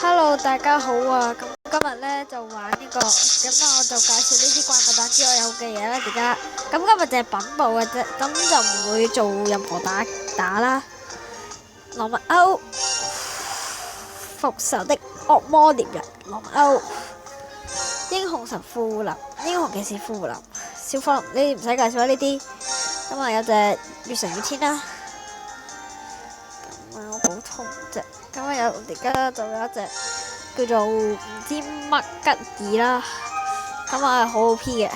Hello，大家好啊！咁今日咧就玩咁我就介紹呢啲怪物蛋之外有嘅嘢啦。而家咁今日就係品部嘅啫，咁就唔會做任何打啦。羅密歐，復仇的惡魔獵人羅密歐，英雄神庫林，英雄騎士庫林，小火林呢啲唔使介紹啦，呢啲咁啊有隻月神與天啦。好普通啫，咁啊而家就有一隻叫做唔知乜吉爾啦，咁啊好 OP 嘅，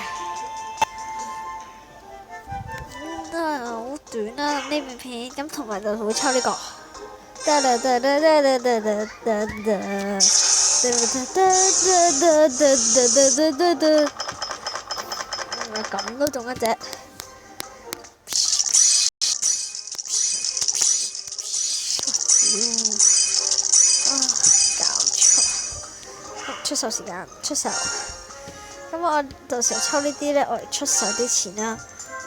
都係好短啦呢片片，咁同埋就會抽呢個，咁都中一隻。搞錯，出手時間出手，咁我到時候抽呢啲咧，我嚟出手啲錢啦，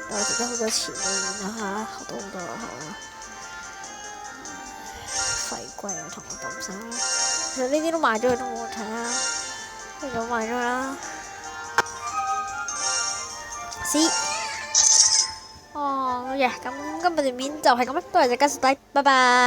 我而家好多錢嘅，然後好多費貴啊，同我抌晒啦。其實呢啲都賣咗，佢都冇問題啦，呢個賣咗啦。哦，好嘅，咁今日條片就係咁啦，多謝大家收睇，拜拜。